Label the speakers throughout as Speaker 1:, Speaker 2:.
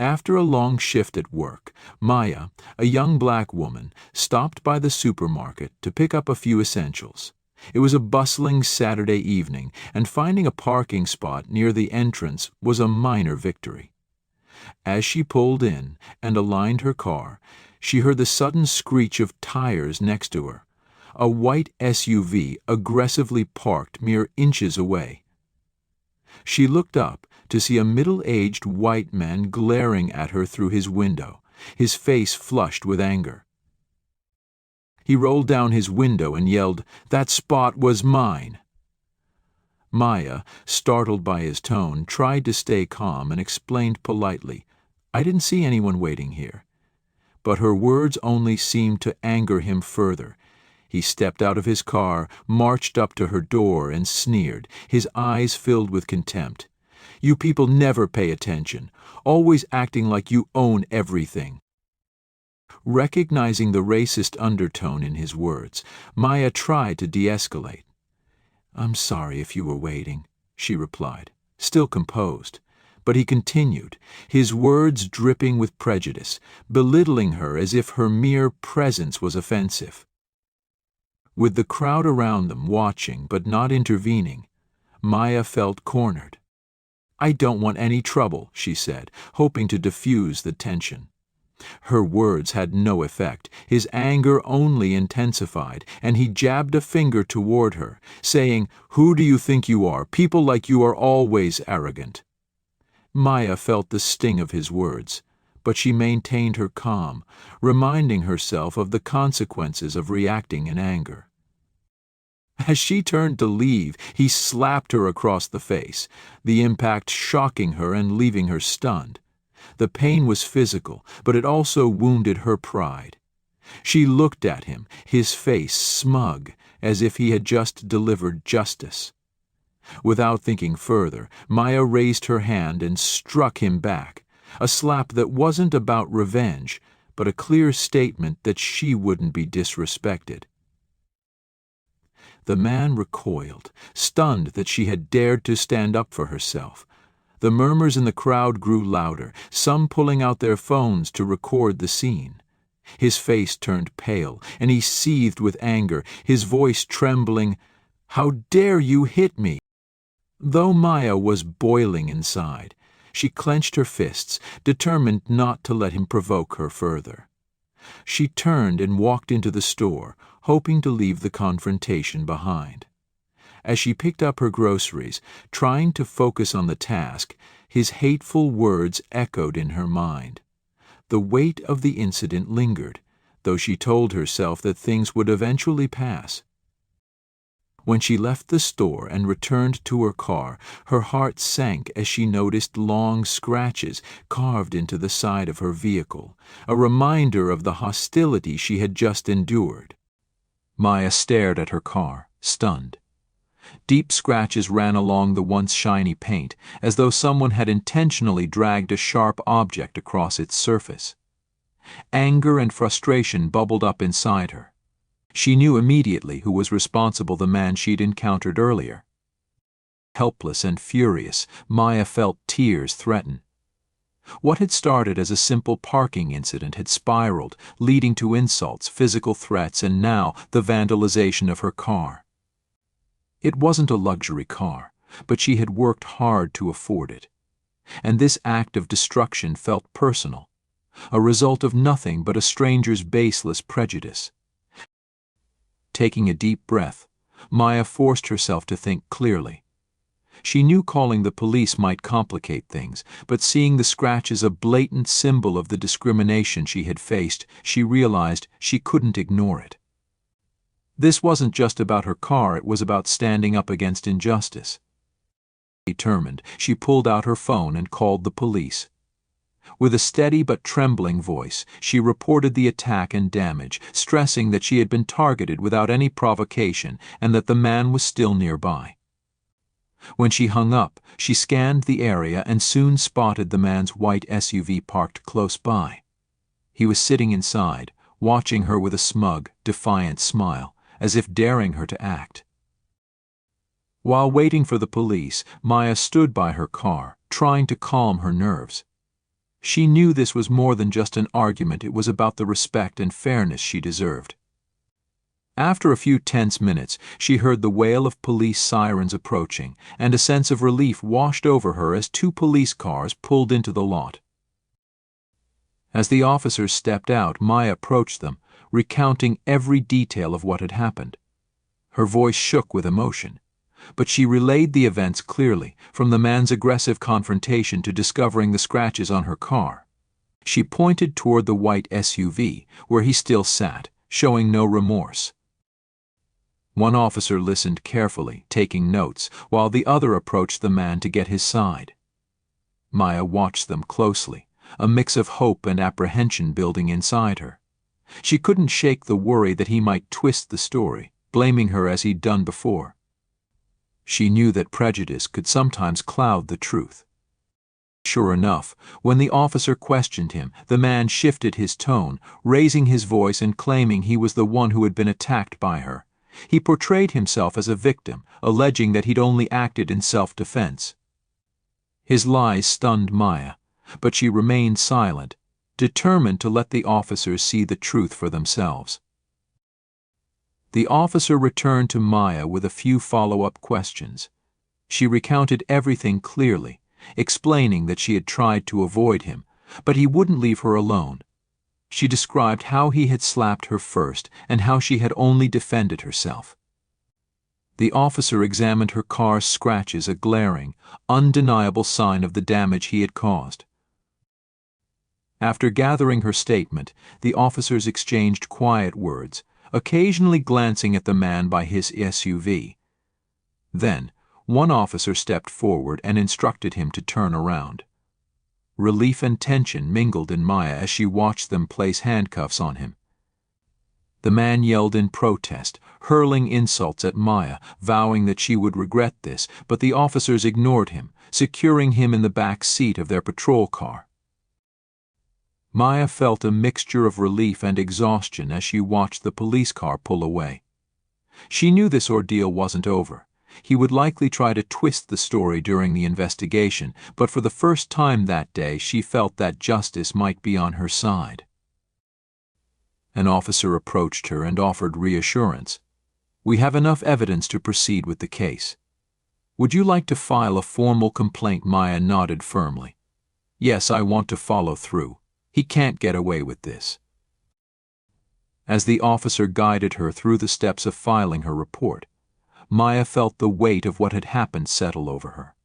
Speaker 1: After a long shift at work, Maya, a young black woman, stopped by the supermarket to pick up a few essentials. It was a bustling Saturday evening, and finding a parking spot near the entrance was a minor victory. As she pulled in and aligned her car, she heard the sudden screech of tires next to her. A white SUV aggressively parked mere inches away. She looked up to see a middle-aged white man glaring at her through his window, his face flushed with anger. He rolled down his window and yelled, "That spot was mine!" Maya, startled by his tone, tried to stay calm and explained politely, "I didn't see anyone waiting here." But her words only seemed to anger him further. He stepped out of his car, marched up to her door, and sneered, his eyes filled with contempt. "You people never pay attention, always acting like you own everything." Recognizing the racist undertone in his words, Maya tried to de-escalate. "I'm sorry if you were waiting," she replied, still composed. But he continued, his words dripping with prejudice, belittling her as if her mere presence was offensive. With the crowd around them watching but not intervening, Maya felt cornered. "I don't want any trouble," she said, hoping to diffuse the tension. Her words had no effect. His anger only intensified, and he jabbed a finger toward her, saying, "Who do you think you are? People like you are always arrogant." Maya felt the sting of his words, but she maintained her calm, reminding herself of the consequences of reacting in anger. As she turned to leave, he slapped her across the face, the impact shocking her and leaving her stunned. The pain was physical, but it also wounded her pride. She looked at him, his face smug, as if he had just delivered justice. Without thinking further, Maya raised her hand and struck him back, a slap that wasn't about revenge, but a clear statement that she wouldn't be disrespected. The man recoiled, stunned that she had dared to stand up for herself. The murmurs in the crowd grew louder, some pulling out their phones to record the scene. His face turned pale, and he seethed with anger, his voice trembling, "How dare you hit me?" Though Maya was boiling inside, she clenched her fists, determined not to let him provoke her further. She turned and walked into the store, hoping to leave the confrontation behind. As she picked up her groceries, trying to focus on the task, his hateful words echoed in her mind. The weight of the incident lingered, though she told herself that things would eventually pass. When she left the store and returned to her car, her heart sank as she noticed long scratches carved into the side of her vehicle, a reminder of the hostility she had just endured. Maya stared at her car, stunned. Deep scratches ran along the once shiny paint, as though someone had intentionally dragged a sharp object across its surface. Anger and frustration bubbled up inside her. She knew immediately who was responsible, the man she'd encountered earlier. Helpless and furious, Maya felt tears threaten. What had started as a simple parking incident had spiraled, leading to insults, physical threats, and now the vandalization of her car. It wasn't a luxury car, but she had worked hard to afford it. And this act of destruction felt personal, a result of nothing but a stranger's baseless prejudice. Taking a deep breath, Maya forced herself to think clearly. She knew calling the police might complicate things, but seeing the scratches a blatant symbol of the discrimination she had faced, she realized she couldn't ignore it. This wasn't just about her car, it was about standing up against injustice. Determined, she pulled out her phone and called the police. With a steady but trembling voice, she reported the attack and damage, stressing that she had been targeted without any provocation and that the man was still nearby. When she hung up, she scanned the area and soon spotted the man's white SUV parked close by. He was sitting inside, watching her with a smug, defiant smile, as if daring her to act. While waiting for the police, Maya stood by her car, trying to calm her nerves. She knew this was more than just an argument, it was about the respect and fairness she deserved. After a few tense minutes, she heard the wail of police sirens approaching, and a sense of relief washed over her as 2 police cars pulled into the lot. As the officers stepped out, Maya approached them, recounting every detail of what had happened. Her voice shook with emotion, but she relayed the events clearly, from the man's aggressive confrontation to discovering the scratches on her car. She pointed toward the white SUV, where he still sat, showing no remorse. One officer listened carefully, taking notes, while the other approached the man to get his side. Maya watched them closely, a mix of hope and apprehension building inside her. She couldn't shake the worry that he might twist the story, blaming her as he'd done before. She knew that prejudice could sometimes cloud the truth. Sure enough, when the officer questioned him, the man shifted his tone, raising his voice and claiming he was the one who had been attacked by her. He portrayed himself as a victim, alleging that he'd only acted in self-defense. His lies stunned Maya, but she remained silent, determined to let the officers see the truth for themselves. The officer returned to Maya with a few follow-up questions. She recounted everything clearly, explaining that she had tried to avoid him, but he wouldn't leave her alone. She described how he had slapped her first and how she had only defended herself. The officer examined her car's scratches, a glaring, undeniable sign of the damage he had caused. After gathering her statement, the officers exchanged quiet words, occasionally glancing at the man by his SUV. Then, one officer stepped forward and instructed him to turn around. Relief and tension mingled in Maya as she watched them place handcuffs on him. The man yelled in protest, hurling insults at Maya, vowing that she would regret this, but the officers ignored him, securing him in the back seat of their patrol car. Maya felt a mixture of relief and exhaustion as she watched the police car pull away. She knew this ordeal wasn't over. He would likely try to twist the story during the investigation, but for the first time that day she felt that justice might be on her side. An officer approached her and offered reassurance. "We have enough evidence to proceed with the case. Would you like to file a formal complaint?" Maya nodded firmly. "Yes, I want to follow through. He can't get away with this." As the officer guided her through the steps of filing her report, Maya felt the weight of what had happened settle over her.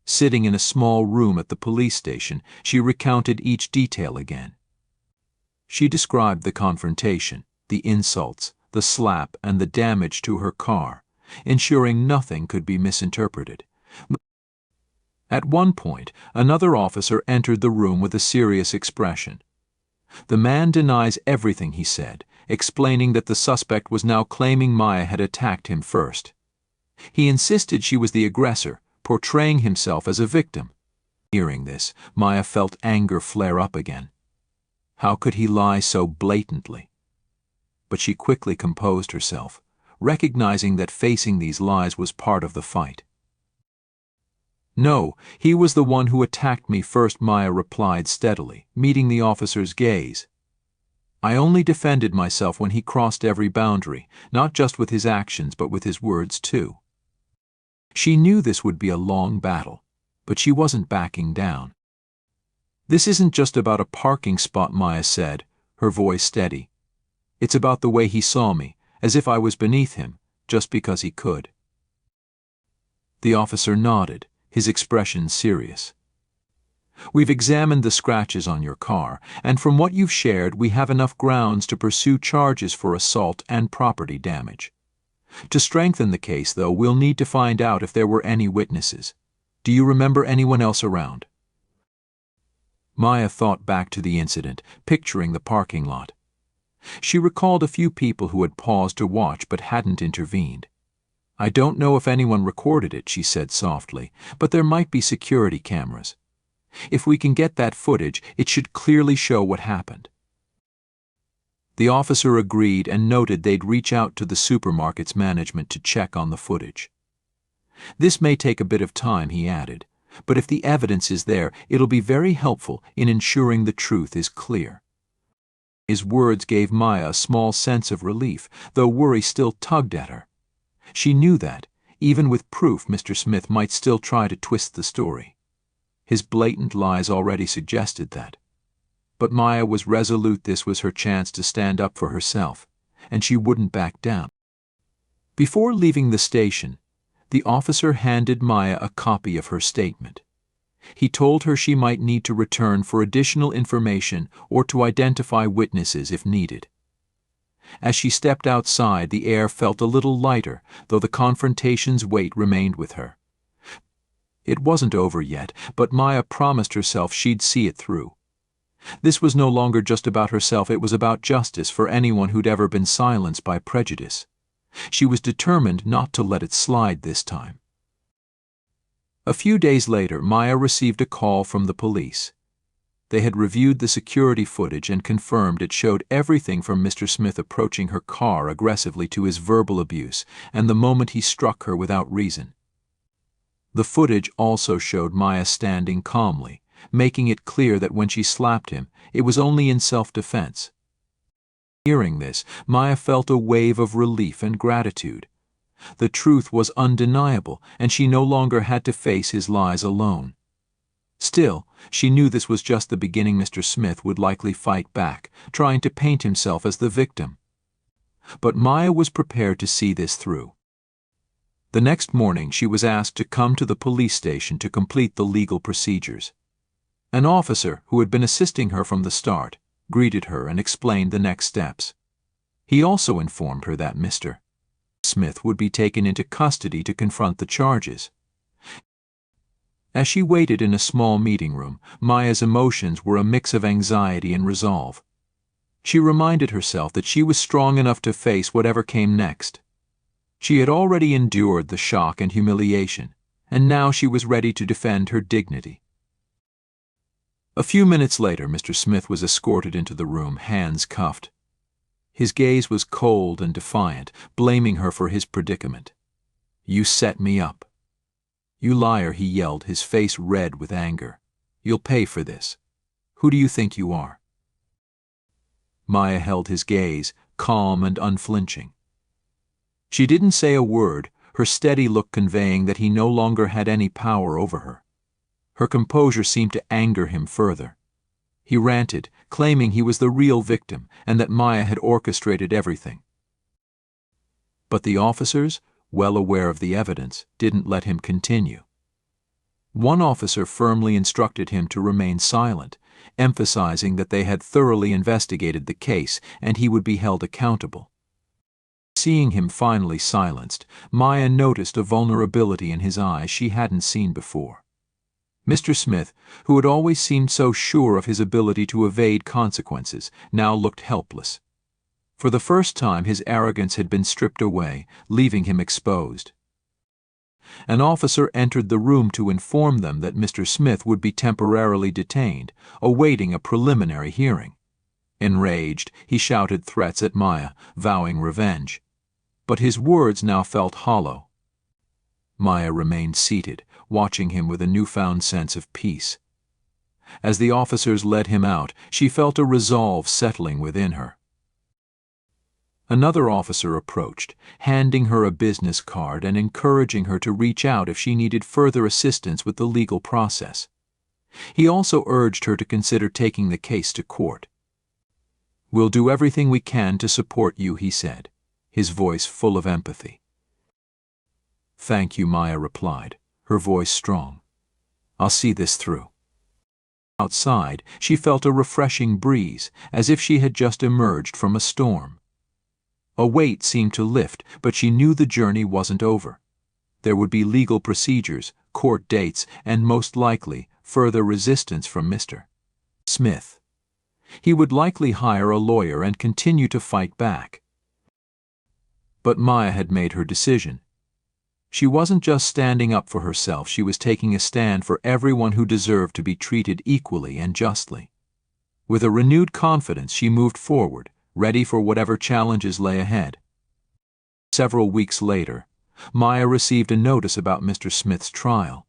Speaker 1: Sitting in a small room at the police station, she recounted each detail again. She described the confrontation, the insults, the slap, and the damage to her car, ensuring nothing could be misinterpreted. At one point, another officer entered the room with a serious expression. "The man denies everything he said," explaining that the suspect was now claiming Maya had attacked him first. He insisted she was the aggressor, portraying himself as a victim. Hearing this, Maya felt anger flare up again. How could he lie so blatantly? But she quickly composed herself, recognizing that facing these lies was part of the fight. "No, he was the one who attacked me first," Maya replied steadily, meeting the officer's gaze. "I only defended myself when he crossed every boundary, not just with his actions but with his words too." She knew this would be a long battle, but she wasn't backing down. "This isn't just about a parking spot," Maya said, her voice steady. "It's about the way he saw me, as if I was beneath him, just because he could." The officer nodded, his expression serious. "We've examined the scratches on your car, and from what you've shared, we have enough grounds to pursue charges for assault and property damage. To strengthen the case, though, we'll need to find out if there were any witnesses. Do you remember anyone else around?" Maya thought back to the incident, picturing the parking lot. She recalled a few people who had paused to watch but hadn't intervened. "I don't know if anyone recorded it," she said softly, "but there might be security cameras. If we can get that footage, it should clearly show what happened." The officer agreed and noted they'd reach out to the supermarket's management to check on the footage. "This may take a bit of time," he added, But if the evidence is there, it'll be very helpful in ensuring the truth is clear." His words gave Maya a small sense of relief, though worry still tugged at her. She knew that, even with proof, Mr. Smith might still try to twist the story. His blatant lies already suggested that. But Maya was resolute this was her chance to stand up for herself, and she wouldn't back down. Before leaving the station, the officer handed Maya a copy of her statement. He told her she might need to return for additional information or to identify witnesses if needed. As she stepped outside, the air felt a little lighter, though the confrontation's weight remained with her. It wasn't over yet, but Maya promised herself she'd see it through. This was no longer just about herself, it was about justice for anyone who'd ever been silenced by prejudice. She was determined not to let it slide this time. A few days later, Maya received a call from the police. They had reviewed the security footage and confirmed it showed everything from Mr. Smith approaching her car aggressively to his verbal abuse and the moment he struck her without reason. The footage also showed Maya standing calmly, making it clear that when she slapped him, it was only in self-defense. Hearing this, Maya felt a wave of relief and gratitude. The truth was undeniable, and she no longer had to face his lies alone. Still, she knew this was just the beginning. Mr. Smith would likely fight back, trying to paint himself as the victim. But Maya was prepared to see this through. The next morning, she was asked to come to the police station to complete the legal procedures. An officer, who had been assisting her from the start, greeted her and explained the next steps. He also informed her that Mr. Smith would be taken into custody to confront the charges. As she waited in a small meeting room, Maya's emotions were a mix of anxiety and resolve. She reminded herself that she was strong enough to face whatever came next. She had already endured the shock and humiliation, and now she was ready to defend her dignity. A few minutes later, Mr. Smith was escorted into the room, hands cuffed. His gaze was cold and defiant, blaming her for his predicament. "You set me up." "You liar," he yelled, his face red with anger. "You'll pay for this. Who do you think you are?" Maya held his gaze, calm and unflinching. She didn't say a word, her steady look conveying that he no longer had any power over her. Her composure seemed to anger him further. He ranted, claiming he was the real victim and that Maya had orchestrated everything. But the officers, well aware of the evidence, didn't let him continue. One officer firmly instructed him to remain silent, emphasizing that they had thoroughly investigated the case and he would be held accountable. Seeing him finally silenced, Maya noticed a vulnerability in his eyes she hadn't seen before. Mr. Smith, who had always seemed so sure of his ability to evade consequences, now looked helpless. For the first time, his arrogance had been stripped away, leaving him exposed. An officer entered the room to inform them that Mr. Smith would be temporarily detained, awaiting a preliminary hearing. Enraged, he shouted threats at Maya, vowing revenge. But his words now felt hollow. Maya remained seated, watching him with a newfound sense of peace. As the officers led him out, she felt a resolve settling within her. Another officer approached, handing her a business card and encouraging her to reach out if she needed further assistance with the legal process. He also urged her to consider taking the case to court. "We'll do everything we can to support you," he said, his voice full of empathy. "Thank you," Maya replied, her voice strong. "I'll see this through." Outside, she felt a refreshing breeze, as if she had just emerged from a storm. A weight seemed to lift, but she knew the journey wasn't over. There would be legal procedures, court dates, and most likely, further resistance from Mr. Smith. He would likely hire a lawyer and continue to fight back. But Maya had made her decision. She wasn't just standing up for herself, she was taking a stand for everyone who deserved to be treated equally and justly. With a renewed confidence, she moved forward, ready for whatever challenges lay ahead. Several weeks later, Maya received a notice about Mr. Smith's trial.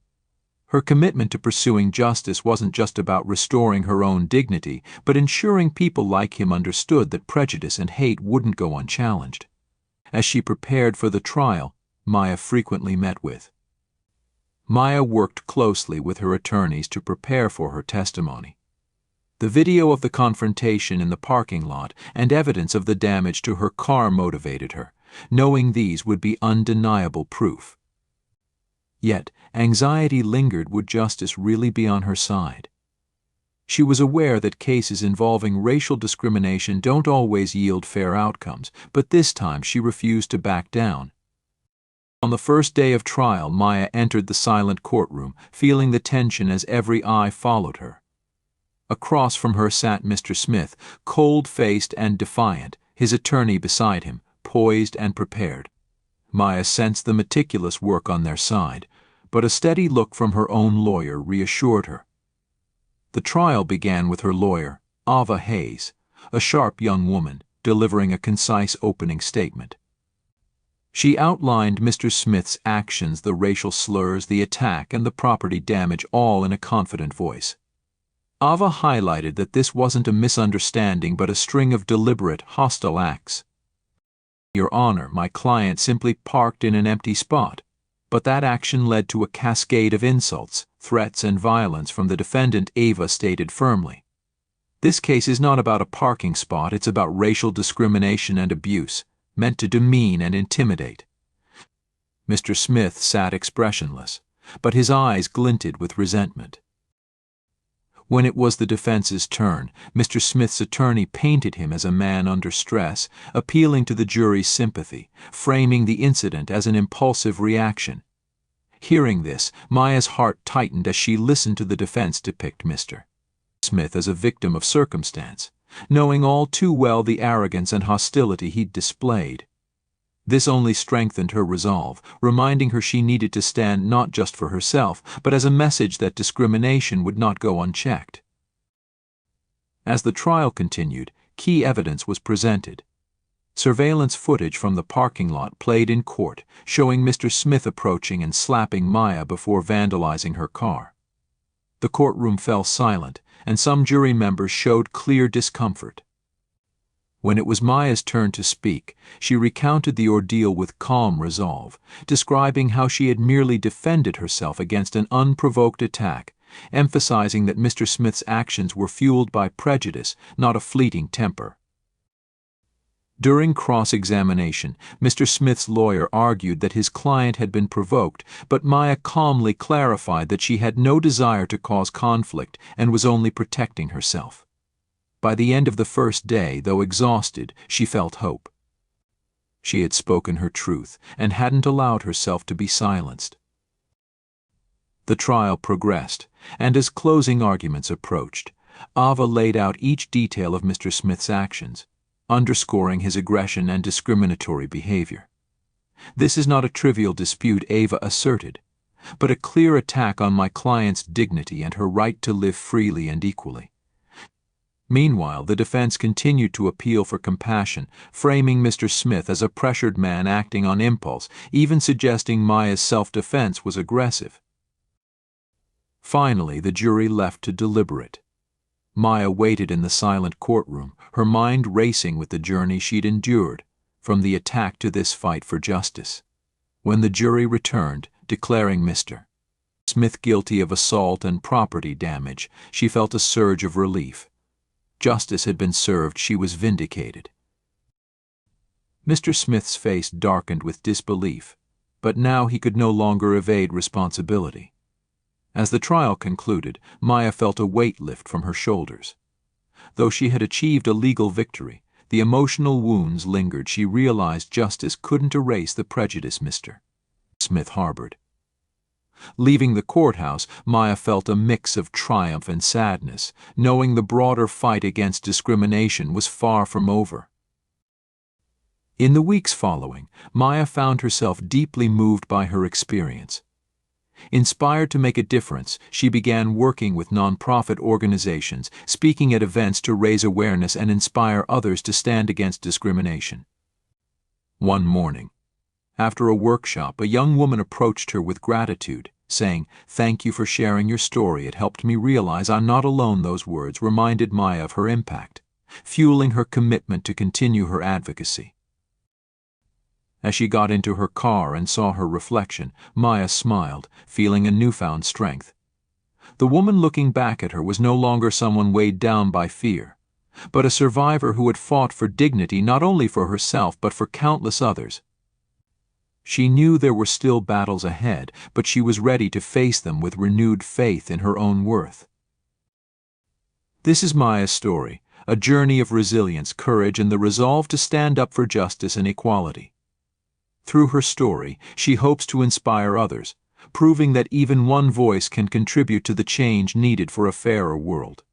Speaker 1: Her commitment to pursuing justice wasn't just about restoring her own dignity, but ensuring people like him understood that prejudice and hate wouldn't go unchallenged. As she prepared for the trial, Maya frequently met with. Maya worked closely with her attorneys to prepare for her testimony. The video of the confrontation in the parking lot and evidence of the damage to her car motivated her, knowing these would be undeniable proof. Yet, anxiety lingered. Would justice really be on her side? She was aware that cases involving racial discrimination don't always yield fair outcomes, but this time she refused to back down. On the first day of trial, Maya entered the silent courtroom, feeling the tension as every eye followed her. Across from her sat Mr. Smith, cold-faced and defiant, his attorney beside him, poised and prepared. Maya sensed the meticulous work on their side, but a steady look from her own lawyer reassured her. The trial began with her lawyer, Ava Hayes, a sharp young woman, delivering a concise opening statement. She outlined Mr. Smith's actions, the racial slurs, the attack, and the property damage, all in a confident voice. Ava highlighted that this wasn't a misunderstanding but a string of deliberate, hostile acts. Your Honor, my client simply parked in an empty spot, but that action led to a cascade of insults, threats, and violence from the defendant, Ava stated firmly. This case is not about a parking spot, it's about racial discrimination and abuse, meant to demean and intimidate. Mr. Smith sat expressionless, but his eyes glinted with resentment. When it was the defense's turn, Mr. Smith's attorney painted him as a man under stress, appealing to the jury's sympathy, framing the incident as an impulsive reaction. Hearing this, Maya's heart tightened as she listened to the defense depict Mr. Smith as a victim of circumstance, knowing all too well the arrogance and hostility he'd displayed. This only strengthened her resolve, reminding her she needed to stand not just for herself, but as a message that discrimination would not go unchecked. As the trial continued, key evidence was presented. Surveillance footage from the parking lot played in court, showing Mr. Smith approaching and slapping Maya before vandalizing her car. The courtroom fell silent, and some jury members showed clear discomfort. When it was Maya's turn to speak, she recounted the ordeal with calm resolve, describing how she had merely defended herself against an unprovoked attack, emphasizing that Mr. Smith's actions were fueled by prejudice, not a fleeting temper. During cross-examination, Mr. Smith's lawyer argued that his client had been provoked, but Maya calmly clarified that she had no desire to cause conflict and was only protecting herself. By the end of the first day, though exhausted, she felt hope. She had spoken her truth and hadn't allowed herself to be silenced. The trial progressed, and as closing arguments approached, Ava laid out each detail of Mr. Smith's actions, underscoring his aggression and discriminatory behavior. This is not a trivial dispute, Ava asserted, but a clear attack on my client's dignity and her right to live freely and equally. Meanwhile, the defense continued to appeal for compassion, framing Mr. Smith as a pressured man acting on impulse, even suggesting Maya's self-defense was aggressive. Finally, the jury left to deliberate. Maya waited in the silent courtroom, her mind racing with the journey she'd endured, from the attack to this fight for justice. When the jury returned, declaring Mr. Smith guilty of assault and property damage, she felt a surge of relief. Justice had been served, she was vindicated. Mr. Smith's face darkened with disbelief, but now he could no longer evade responsibility. As the trial concluded, Maya felt a weight lift from her shoulders. Though she had achieved a legal victory, the emotional wounds lingered. She realized justice couldn't erase the prejudice Mr. Smith harbored. Leaving the courthouse, Maya felt a mix of triumph and sadness, knowing the broader fight against discrimination was far from over. In the weeks following, Maya found herself deeply moved by her experience. Inspired to make a difference, she began working with nonprofit organizations, speaking at events to raise awareness and inspire others to stand against discrimination. One morning, after a workshop, a young woman approached her with gratitude, saying, "Thank you for sharing your story. It helped me realize I'm not alone." Those words reminded Maya of her impact, fueling her commitment to continue her advocacy. As she got into her car and saw her reflection, Maya smiled, feeling a newfound strength. The woman looking back at her was no longer someone weighed down by fear, but a survivor who had fought for dignity not only for herself but for countless others. She knew there were still battles ahead, but she was ready to face them with renewed faith in her own worth. This is Maya's story, a journey of resilience, courage, and the resolve to stand up for justice and equality. Through her story, she hopes to inspire others, proving that even one voice can contribute to the change needed for a fairer world.